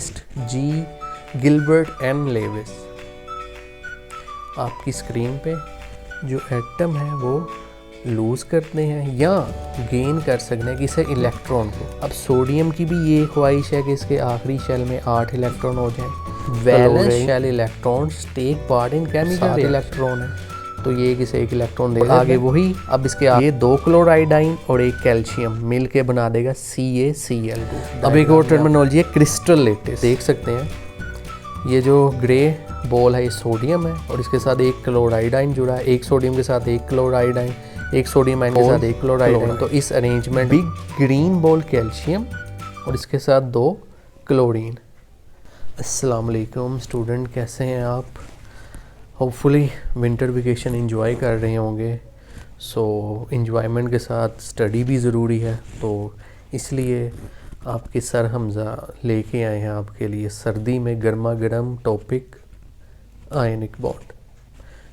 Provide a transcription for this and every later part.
जी Gilbert N Lewis. आपकी screen पे जो एटम है वो लूज़ करते हैं या गेन कर सकते हैं किसी इलेक्ट्रॉन को। अब सोडियम की भी ये ख्वाहिश है कि इसके आखिरी शेल में 8 इलेक्ट्रॉन हो जाएं। Valence shell electrons take part in chemical electron है, तो ये किसी एक इलेक्ट्रॉन दे आगे वही। अब इसके ये 2 क्लोराइडाइन और एक कैल्शियम मिल के बना देगा CaCl2। अब एक और टर्मिनोलॉजी है क्रिस्टल लेटिस। देख सकते हैं ये जो ग्रे बॉल है ये सोडियम है और इसके साथ एक क्लोराइडाइन जुड़ा है, एक सोडियम के साथ एक क्लोराइडाइन, एक सोडियम आयन के साथ एक क्लोराइडाइन। तो इस arrangement big green ball calcium और इसके साथ 2 क्लोरीन। अस्सलाम वालेकुम स्टूडेंट, कैसे हैं आप? होपफुली विंटर वेकेशन एंजॉय कर रहे होंगे। सो एंजॉयमेंट के साथ स्टडी भी ज़रूरी है, तो इसलिए आपके सर हमज़ा लेके आए हैं आपके लिए सर्दी में गर्मा गर्म टॉपिक आयनिक बॉन्ड,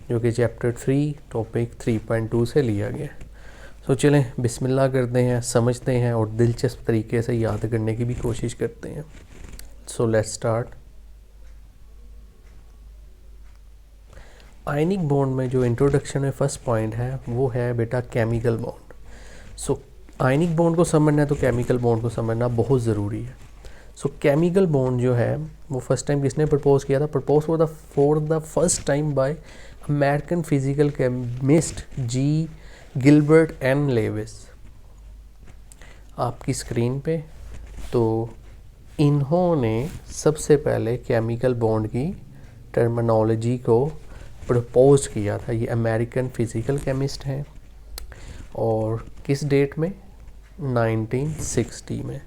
जो कि चैप्टर 3 टॉपिक 3.2 से लिया गया है। सो चलें बिस्मिल्लाह करते हैं, समझते हैं और दिलचस्प तरीके से याद करने की भी कोशिश करते हैं। So let's start. Ionic bond में जो इंट्रोडक्शन में फर्स्ट पॉइंट है वो है बेटा केमिकल बॉन्ड। सो आयनिक बॉन्ड को समझना है तो केमिकल बॉन्ड को समझना बहुत ज़रूरी है। सो केमिकल बॉन्ड जो है वो फर्स्ट टाइम किसने प्रपोज किया था? Propose for the first time by American physical chemist G Gilbert N Lewis. आपकी स्क्रीन पे तो इन्होंने सबसे पहले केमिकल बॉन्ड की टर्मिनोलॉजी को प्रपोज किया था। ये अमेरिकन फिजिकल केमिस्ट हैं और किस डेट में? 1916 में,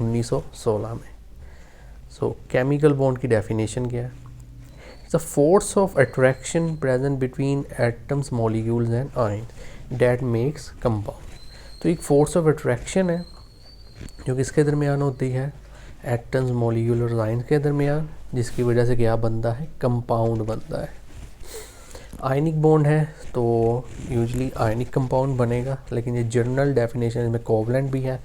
1916 में। सो केमिकल बॉन्ड की डेफिनेशन क्या है? The force of attraction present between atoms molecules and ion that makes compound. तो एक फोर्स ऑफ अट्रैक्शन है जो किसके दरमियान होती है? एटम्स मॉलिक्यूल और आयन के दरमियान, जिसकी वजह से क्या बनता है? कंपाउंड बनता है। आयनिक बॉन्ड है तो यूजली आयनिक कंपाउंड बनेगा, लेकिन ये जनरल डेफिनेशन में कोवलेंट भी है,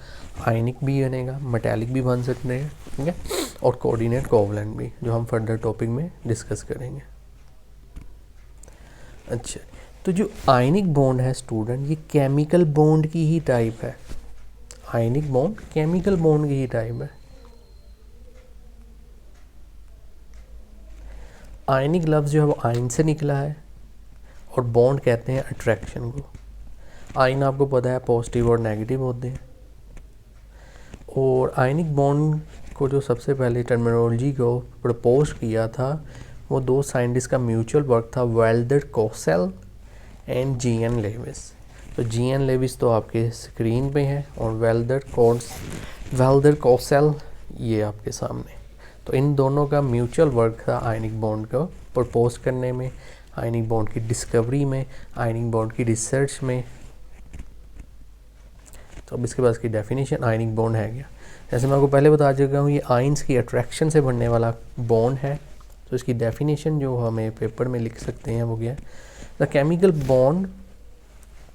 आयनिक भी बनेगा, मेटालिक भी बन सकते हैं, ठीक है, और कोऑर्डिनेट कोवलेंट भी, जो हम फर्दर टॉपिक में डिस्कस करेंगे। अच्छा, तो जो आयनिक बॉन्ड है स्टूडेंट, ये केमिकल बॉन्ड की ही टाइप है। आयनिक बॉन्ड केमिकल बॉन्ड की ही टाइप है। आयनिक लफ्ज़ जो है वो आयन से निकला है और बॉन्ड कहते हैं अट्रैक्शन को। आयन आपको पता है पॉजिटिव और नेगेटिव होते हैं। और आयनिक बॉन्ड को जो सबसे पहले टर्मिनोलॉजी को प्रपोज किया था वो 2 साइंटिस्ट का म्यूचुअल वर्क था, Walther Kossel and GN Lewis. तो जीएन लेविस तो आपके स्क्रीन पे है और वेल्डर कोसेल ये आपके सामने। तो इन दोनों का म्यूचुअल वर्क था आयनिक बॉन्ड को प्रपोज करने में, आयनिक बॉन्ड की डिस्कवरी में, आयनिक बॉन्ड की रिसर्च में। तो अब इसके बाद इसकी डेफिनेशन आयनिक बॉन्ड है क्या? जैसे मैं आपको पहले बता चुका हूँ, ये आयंस की अट्रैक्शन से बनने वाला बॉन्ड है। तो इसकी डेफिनेशन जो हमें पेपर में लिख सकते हैं वो क्या है? The chemical bond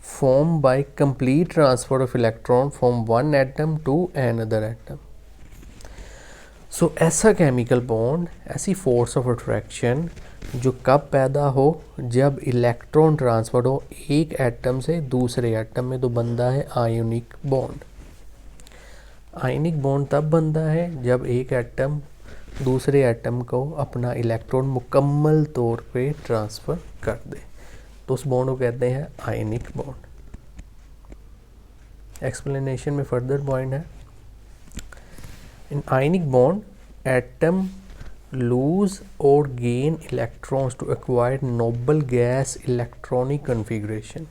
form by complete transfer of electron from one atom to another atom. So ऐसा केमिकल बॉन्ड, ऐसी फोर्स ऑफ अट्रैक्शन जो कब पैदा हो? जब इलेक्ट्रॉन ट्रांसफर हो एक एटम से दूसरे एटम में, तो बनता है आयोनिक बॉन्ड। आयनिक बॉन्ड तब बनता है जब एक एटम दूसरे एटम को अपना इलेक्ट्रॉन मुकम्मल तौर पे ट्रांसफ़र कर दे, तो उस बॉन्ड को कहते हैं आयनिक बॉन्ड। एक्सप्लेनेशन में फर्दर पॉइंट है, in ionic bond atom lose or gain electrons to acquire noble gas electronic configuration।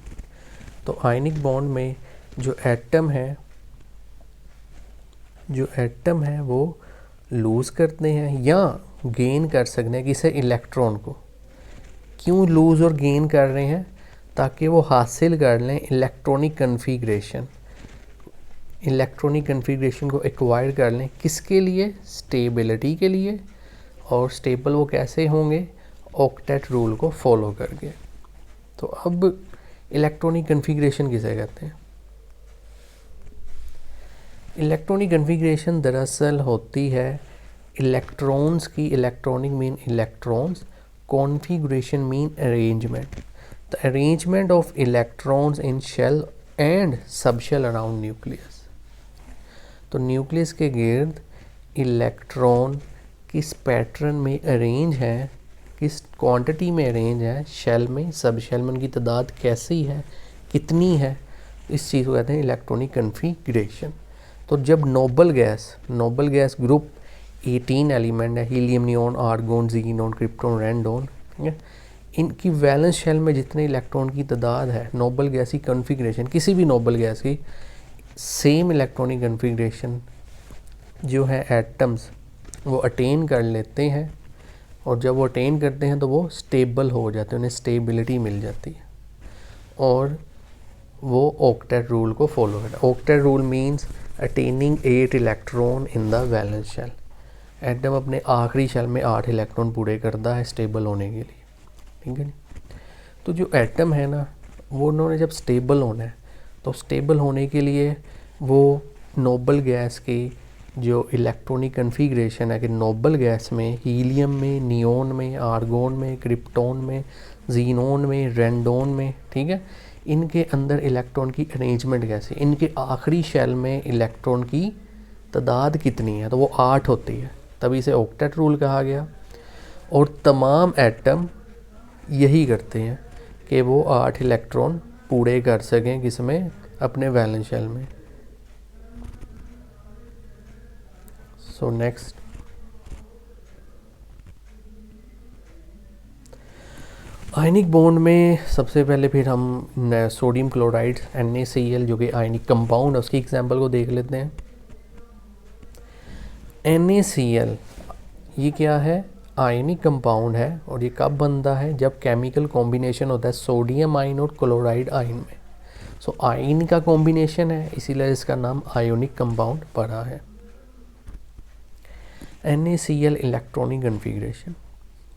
तो आयनिक बॉन्ड में जो एटम है वो लूज़ करते हैं या गेन कर सकते हैं किसी इलेक्ट्रॉन को। क्यों लूज़ और गेन कर रहे हैं? ताकि वो हासिल कर लें इलेक्ट्रॉनिक कन्फिग्रेशन, को एक्वायर कर लें। किसके लिए? स्टेबिलिटी के लिए। और स्टेबल वो कैसे होंगे? ऑक्टेट रूल को फॉलो करके। तो अब इलेक्ट्रॉनिक कन्फिग्रेशन किसे कहते हैं? इलेक्ट्रॉनिक कन्फिग्रेशन दरअसल होती है इलेक्ट्रॉन्स की, electronic mean electrons, configuration mean arrangement, the arrangement of electrons in shell and subshell around nucleus. तो न्यूक्लियस के गिर्द इलेक्ट्रॉन किस पैटर्न में अरेंज है, किस क्वांटिटी में अरेंज है, शेल में, सब शेल में उनकी तादाद कैसी है, कितनी है, इस चीज़ को कहते हैं इलेक्ट्रॉनिक कन्फिग्रेशन। तो जब नोबल गैस ग्रुप 18 एलिमेंट है, हीलियम, नियोन, आर्गोन, ज़ीनोन, क्रिप्टॉन, रेंडोन, ठीक है, इनकी वैलेंस शेल में जितने इलेक्ट्रॉन की तादाद है, नोबल गैस की कन्फिग्रेशन, किसी भी नोबल गैस की सेम इलेक्ट्रॉनिक कन्फिग्रेशन जो है एटम्स वो अटेन कर लेते हैं, और जब वो अटेन करते हैं तो वो स्टेबल हो जाते हैं, उन्हें स्टेबिलिटी मिल जाती है, और वो ऑक्टेट रूल को फॉलो करता है। Octet rule means attaining 8 electron in the valence shell. Atom अपने आखिरी शेल में 8 इलेक्ट्रॉन पूरे करता है स्टेबल होने के लिए, ठीक है। तो जो एटम है ना, वो उन्होंने जब स्टेबल होना है, तो स्टेबल होने के लिए वो नोबल गैस की जो इलेक्ट्रॉनिक कन्फिग्रेशन है कि नोबल गैस में हीलियम में, नियोन में, आर्गोन में, क्रिप्टॉन में, ज़ीनोन में, रेंडोन में, ठीक है, इनके अंदर इलेक्ट्रॉन की अरेंजमेंट कैसी, इनके आखिरी शेल में इलेक्ट्रॉन की तादाद कितनी है, तो वो 8 होती है, तभी इसे ऑक्टेट रूल कहा गया। और तमाम एटम यही करते हैं कि वो 8 इलेक्ट्रॉन पूरे कर सकें, किसमें, अपने वैलेंस शेल में। सो नेक्स्ट, आयनिक बॉन्ड में सबसे पहले फिर हम सोडियम क्लोराइड NaCl जो कि आयनिक कंपाउंड है उसकी एग्जांपल को देख लेते हैं। NaCl ये क्या है, आयनिक कंपाउंड है, और ये कब बनता है, जब केमिकल कॉम्बिनेशन होता है सोडियम आयन और क्लोराइड आयन में। सो आयन का कॉम्बिनेशन है, इसीलिए इसका नाम आयोनिक कंपाउंड पड़ा है। NaCl electronic configuration.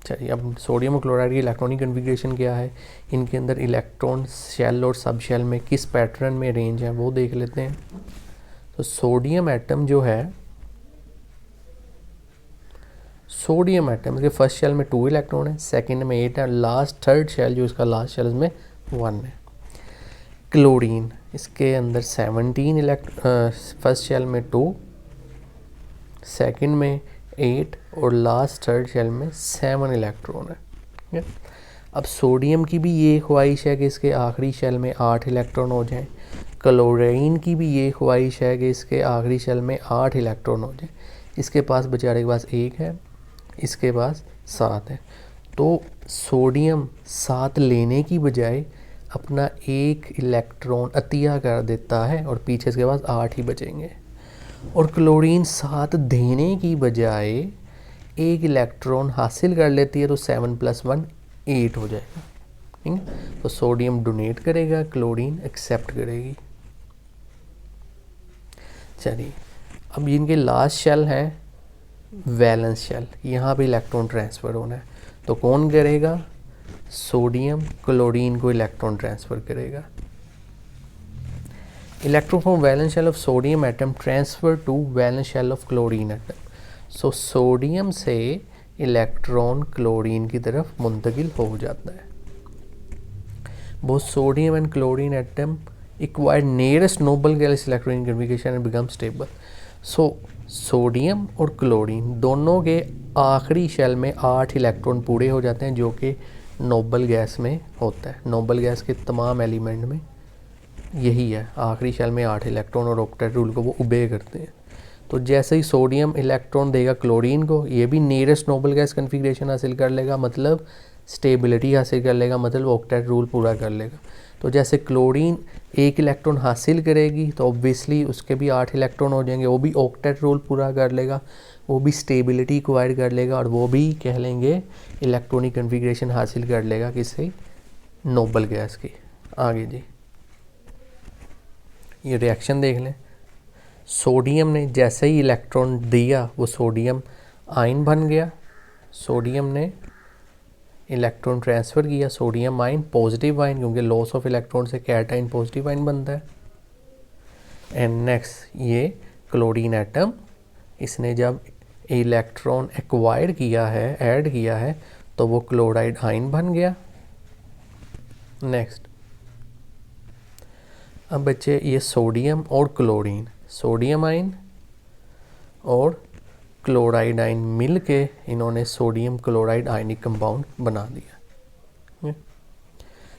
चलिए अब सोडियम और क्लोराइड की इलेक्ट्रॉनिक कन्फिग्रेशन क्या है, इनके अंदर इलेक्ट्रॉन शेल और सब शेल में किस पैटर्न में रेंज है वो देख लेते हैं। तो सोडियम एटम जो है, सोडियम एटम के फर्स्ट शेल में 2 इलेक्ट्रॉन है, सेकंड में 8 है, लास्ट थर्ड शेल जो इसका लास्ट शेल इसमें 1 है। क्लोरीन इसके अंदर 17 फर्स्ट शेल में 2, सेकंड में 8 और लास्ट थर्ड शेल में 7 इलेक्ट्रॉन है, ठीक है। अब सोडियम की भी ये ख्वाहिश है कि इसके आखिरी शेल में 8 इलेक्ट्रॉन हो जाएं, क्लोरीन की भी ये ख्वाहिश है कि इसके आखिरी शेल में 8 इलेक्ट्रॉन हो जाए। इसके पास बेचारे के पास 1 है, इसके पास 7 है, तो सोडियम 7 लेने की बजाय अपना 1 इलेक्ट्रॉन अतिया कर देता है और पीछे इसके पास 8 ही बचेंगे। और क्लोरीन 7 देने की बजाय 1 इलेक्ट्रॉन हासिल कर लेती है, तो 7 + 1 8 हो जाएगा, ठीक है। तो सोडियम डोनेट करेगा, क्लोरीन एक्सेप्ट करेगी। चलिए अब इनके लास्ट शेल है वैलेंस शेल, यहाँ पे इलेक्ट्रॉन ट्रांसफ़र होना है, तो कौन करेगा, सोडियम क्लोरीन को इलेक्ट्रॉन ट्रांसफ़र करेगा। Electron from valence shell of sodium atom transfer to valence shell of chlorine atom. So sodium से इलेक्ट्रॉन क्लोरीन की तरफ मुंतकिल हो जाता है। Both sodium and chlorine atom acquire nearest noble gas electronic configuration and become stable. So sodium और chlorine दोनों के आखिरी शेल में 8 इलेक्ट्रॉन पूरे हो जाते हैं, जो कि नोबल गैस में होता है। नोबल गैस के तमाम एलिमेंट में यही है, आखिरी शेल में 8 इलेक्ट्रॉन, और ऑक्टेट रूल को वो ओबे करते हैं। तो जैसे ही सोडियम इलेक्ट्रॉन देगा क्लोरीन को, ये भी नियरेस्ट नोबल गैस कन्फिग्रेशन हासिल कर लेगा, मतलब स्टेबिलिटी हासिल कर लेगा, मतलब ऑक्टेट रूल पूरा कर लेगा। तो जैसे क्लोरीन 1 इलेक्ट्रॉन हासिल करेगी तो ऑब्वियसली उसके भी 8 इलेक्ट्रॉन हो जाएंगे, वो भी ऑक्टेट रूल पूरा कर लेगा, वो भी स्टेबिलिटी एक्वायर कर लेगा, और वो भी कह लेंगे इलेक्ट्रॉनिक कन्फिग्रेशन हासिल कर लेगा किससे, नोबल गैस की। आगे जी ये रिएक्शन देख लें। सोडियम ने जैसे ही इलेक्ट्रॉन दिया वो सोडियम आयन बन गया, सोडियम ने इलेक्ट्रॉन ट्रांसफ़र किया, सोडियम आयन पॉजिटिव आयन, क्योंकि लॉस ऑफ इलेक्ट्रॉन से कैटाइन पॉजिटिव आयन बनता है। एंड नेक्स्ट ये क्लोरीन एटम, इसने जब इलेक्ट्रॉन एक्वायर किया है, ऐड किया है, तो वो क्लोराइड आयन बन गया। नेक्स्ट, अब बच्चे ये सोडियम और क्लोरीन, सोडियम आयन और क्लोराइड आयन मिल के इन्होंने सोडियम क्लोराइड आयनिक कंपाउंड बना दिया।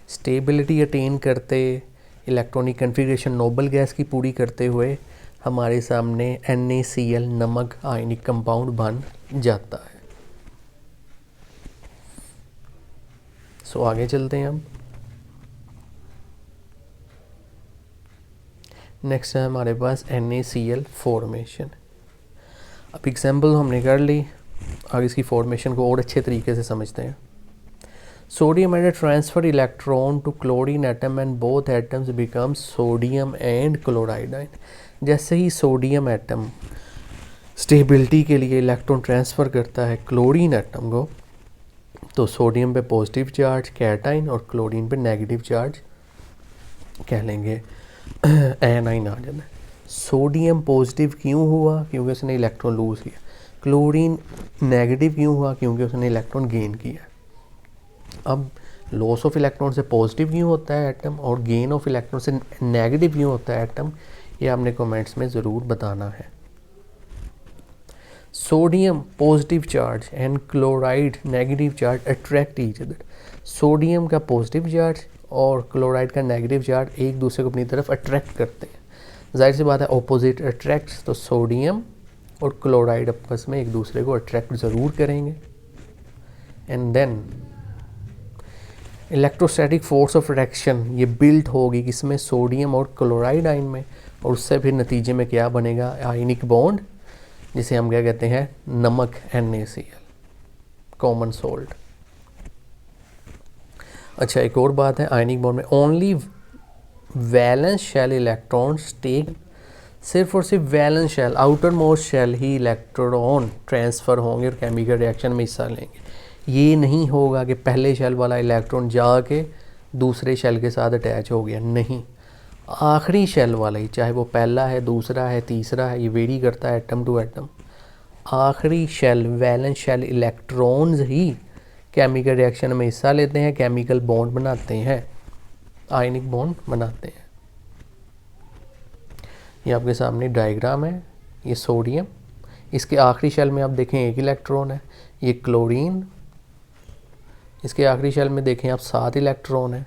स्टेबिलिटी अटेन करते, इलेक्ट्रॉनिक कन्फिग्रेशन नोबल गैस की पूरी करते हुए हमारे सामने NaCl नमक आयनिक कंपाउंड बन जाता है। सो आगे चलते हैं। अब नेक्स्ट है हमारे पास NaCl फॉर्मेशन। अब एग्जाम्पल हमने कर ली, आगे इसकी फॉर्मेशन को और अच्छे तरीके से समझते हैं। Sodium atom transfer electron to chlorine atom and both atoms become sodium and chloride ion. जैसे ही सोडियम एटम स्टेबिलिटी के लिए इलेक्ट्रॉन ट्रांसफ़र करता है क्लोरीन एटम को, तो सोडियम पे पॉजिटिव चार्ज कैटाइन और क्लोरीन पे नेगेटिव चार्ज कह लेंगे एनाइन आ जाता है। सोडियम पॉजिटिव क्यों हुआ? क्योंकि उसने इलेक्ट्रॉन लूज़ किया। क्लोरीन नेगेटिव क्यों हुआ? क्योंकि उसने इलेक्ट्रॉन गेन किया। अब लॉस ऑफ इलेक्ट्रॉन से पॉजिटिव क्यों होता है एटम और गेन ऑफ इलेक्ट्रॉन से नेगेटिव क्यों होता है एटम, ये आपने कमेंट्स में ज़रूर बताना है। Sodium positive charge and chloride negative charge attract each other. Sodium का पॉजिटिव चार्ज और क्लोराइड का नेगेटिव चार्ज एक दूसरे को अपनी तरफ अट्रैक्ट करते हैं। जाहिर सी बात है ऑपोजिट अट्रैक्ट्स, तो सोडियम और क्लोराइड आपस में एक दूसरे को अट्रैक्ट ज़रूर करेंगे। And then electrostatic force of attraction ये बिल्ट होगी किसमें? सोडियम और क्लोराइड आयन में, और उससे फिर नतीजे में क्या बनेगा? आयनिक बॉन्ड, जिसे हम क्या कहते हैं? नमक NaCl, कॉमन सोल्ट। अच्छा, एक और बात है आयनिक बॉन्ड में, only valence shell electrons take, सिर्फ और सिर्फ valence shell, outermost shell ही इलेक्ट्रॉन ट्रांसफ़र होंगे और केमिकल रिएक्शन में हिस्सा लेंगे। ये नहीं होगा कि पहले शेल वाला इलेक्ट्रॉन जाके दूसरे शेल के साथ अटैच हो गया, नहीं, आखिरी शेल वाला ही, चाहे वो पहला है, दूसरा है, तीसरा है, ये वेरी करता है एटम टू एटम, आखिरी शेल वैलेंस शेल इलेक्ट्रॉन्स ही केमिकल रिएक्शन में हिस्सा लेते हैं, केमिकल बॉन्ड बनाते हैं, आयनिक बॉन्ड बनाते हैं। ये आपके सामने डायग्राम है, ये सोडियम, इसके आखिरी शेल में आप देखें एक इलेक्ट्रॉन है, ये क्लोरीन, इसके आखिरी शेल में देखें आप 7 इलेक्ट्रॉन है,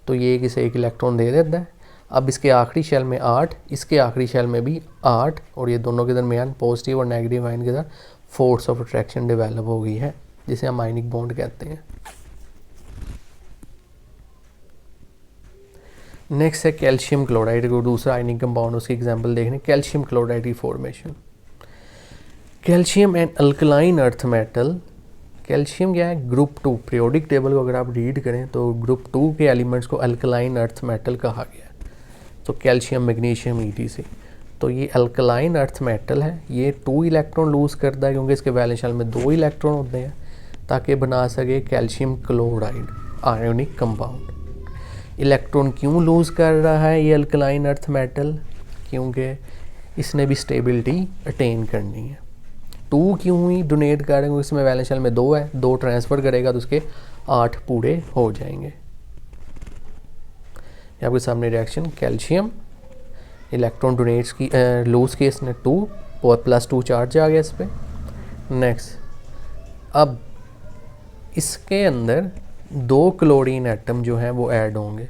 तो ये इसे एक इलेक्ट्रॉन दे देता है। अब इसके आखिरी शेल में 8, इसके आखिरी शेल में भी 8, और ये दोनों के दरमियान पॉजिटिव और नेगेटिव आयन के साथ फोर्स ऑफ अट्रैक्शन डेवलप हो गई है, जिसे हम आयनिक बॉन्ड कहते हैं। नेक्स्ट है कैल्शियम क्लोराइड, को दूसरा आयनिक कंपाउंड, उसकी एग्जांपल देखने। कैल्शियम क्लोराइड की formation, calcium and alkaline earth metal. Calcium क्या है? ग्रुप 2, पीरियोडिक टेबल को अगर आप रीड करें तो ग्रुप 2 के एलिमेंट्स को अल्कलाइन अर्थ मेटल कहा गया, तो कैल्शियम, मैग्नीशियम, ETC। तो ये अल्कलाइन अर्थ मेटल है, ये 2 इलेक्ट्रॉन लूज़ करता है क्योंकि इसके वैलेंस शेल में 2 इलेक्ट्रॉन होते हैं, ताकि बना सके calcium chloride ionic compound. Electron क्यों लूज़ कर रहा है ये अल्कलाइन अर्थ मेटल? क्योंकि इसने भी स्टेबिलिटी अटेन करनी है। 2 क्यों हुई डोनेट करेंगे? इसमें वैलेंस शेल में 2 है, 2 ट्रांसफ़र करेगा तो उसके 8 पूरे हो जाएंगे। आपके सामने रिएक्शन, कैल्शियम इलेक्ट्रॉन डोनेट्स की लूज़ केस ने 2 +2 चार्ज आ गया इस पर। नेक्स्ट, अब इसके अंदर 2 क्लोरीन एटम जो हैं वो ऐड होंगे,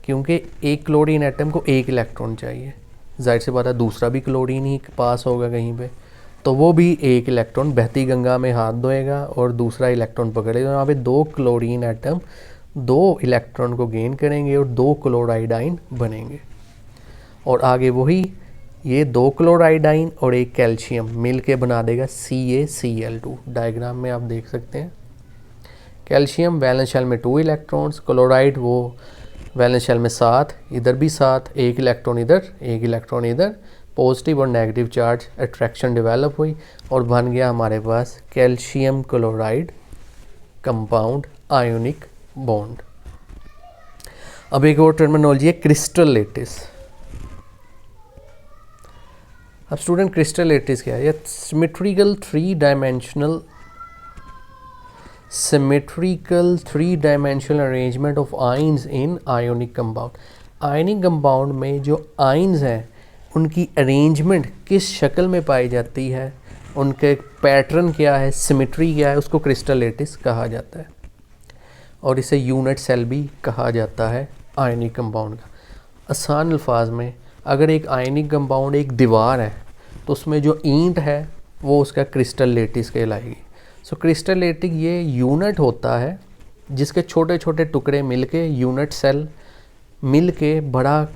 क्योंकि एक क्लोरीन एटम को 1 इलेक्ट्रॉन चाहिए, जाहिर सी बात है दूसरा भी क्लोरीन ही पास होगा कहीं पे, तो वो भी 1 इलेक्ट्रॉन बहती गंगा में हाथ धोएगा और दूसरा इलेक्ट्रॉन पकड़ेगा। यहाँ पे 2 क्लोरीन एटम 2 इलेक्ट्रॉन को गेन करेंगे और 2 क्लोराइड आयन बनेंगे, और आगे वही ये 2 क्लोराइड आयन और 1 कैल्शियम मिल के बना देगा CaCl2। डायग्राम में आप देख सकते हैं, कैल्शियम वैलेंस शेल में 2 इलेक्ट्रॉन्स, क्लोराइड वो वैलेंस शेल में 7, इधर भी 7, 1 इलेक्ट्रॉन इधर, 1 इलेक्ट्रॉन इधर, पॉजिटिव और नेगेटिव चार्ज अट्रैक्शन डेवलप हुई और बन गया हमारे पास calcium chloride compound ionic bond. अब एक और टर्मिनोलॉजी है क्रिस्टल लेटिस। अब स्टूडेंट क्रिस्टल लेटिस क्या है? या symmetrical three dimensional arrangement of ions in ionic compound. Ionic compound में जो आयंस हैं उनकी अरेंजमेंट किस शक्ल में पाई जाती है, उनके पैटर्न क्या है, सिमेट्री क्या है, उसको क्रिस्टल लेटिस कहा जाता है। और इसे यूनिट सेल भी कहा जाता है आयनिक कंपाउंड का। आसान अल्फाज में अगर एक आयनिक कंपाउंड एक दीवार है तो उसमें जो ईंट है वो उसका क्रिस्टल लेटिस कहलाएगी। सो क्रिस्टल लेटिस ये यूनिट होता है जिसके छोटे छोटे टुकड़े मिलके यूनिट सेल मिलके बड़ा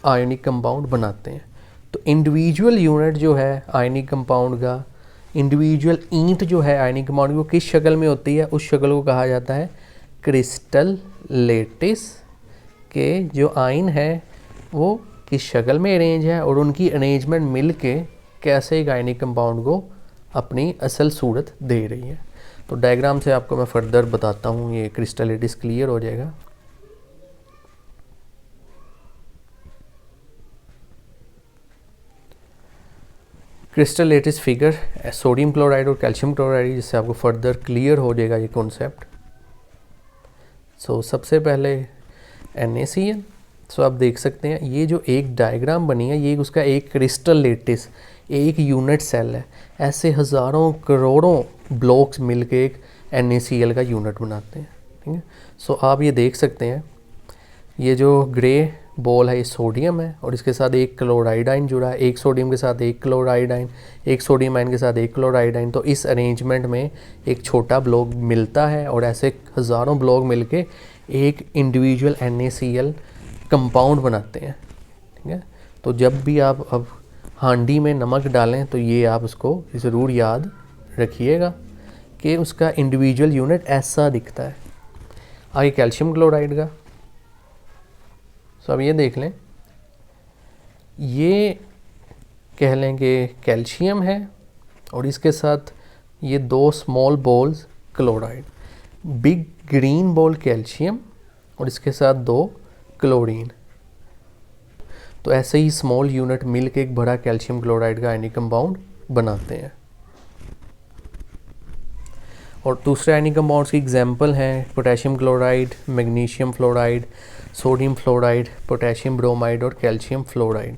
आयनिक कंपाउंड बनाते हैं। तो इंडिविजुअल यूनिट जो है आयनिक कंपाउंड का, इंडिविजुअल ईंट जो है आयनिक कंपाउंड वो किस शक्ल में होती है, उस शक्ल को कहा जाता है क्रिस्टल लेटिस। के जो आयन है वो किस शक्ल में अरेंज है और उनकी अरेंजमेंट मिलके कैसे एक आयनिक कंपाउंड को अपनी असल सूरत दे रही है। तो डायग्राम से आपको मैं फर्दर बताता हूँ, ये क्रिस्टल लेटिस क्लियर हो जाएगा। Crystal lettuce figure sodium chloride और कैल्शियम क्लोराइड, जिससे आपको फर्दर क्लियर हो जाएगा ये कॉन्सेप्ट। सो सबसे पहले NaCl। सो आप देख सकते हैं ये जो एक डायग्राम बनी है ये उसका एक क्रिस्टल लेटिस एक यूनिट सेल है। ऐसे हज़ारों करोड़ों ब्लॉक्स मिलके एक NaCl का यूनिट बनाते हैं, ठीक है। सो आप ये देख सकते हैं ये जो ग्रे बॉल है ये सोडियम है और इसके साथ एक क्लोराइड आयन जुड़ा है, एक सोडियम के साथ एक क्लोराइड आयन, एक सोडियम आयन के साथ एक क्लोराइड आयन। तो इस अरेंजमेंट में एक छोटा ब्लॉक मिलता है और ऐसे हज़ारों ब्लॉक मिलके एक इंडिविजुअल NaCl कंपाउंड बनाते हैं, ठीक है। तो जब भी आप अब हांडी में नमक डालें तो ये आप उसको ज़रूर याद रखिएगा कि उसका इंडिविजुअल यूनिट ऐसा दिखता है। आगे कैल्शियम क्लोराइड का, सो अब ये देख लें, ये कह लें कि कैल्शियम है और इसके साथ ये दो small balls chloride, big green ball calcium और इसके साथ दो क्लोरीन। तो ऐसे ही स्मॉल यूनिट मिल के एक बड़ा कैल्शियम क्लोराइड का आयनिक कंपाउंड बनाते हैं। और दूसरे आयनिक कंपाउंड्स की एग्जांपल हैं potassium chloride, magnesium fluoride, sodium fluoride, potassium bromide और कैल्शियम फ्लोराइड।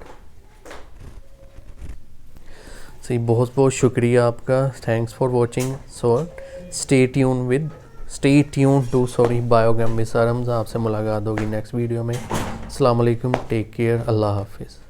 सही, बहुत बहुत शुक्रिया आपका, thanks for watching. So stay tune to biochemist. आपसे मुलाकात होगी नेक्स्ट वीडियो में। अस्सलाम वालेकुम, टेक केयर, अल्लाह हाफिज़।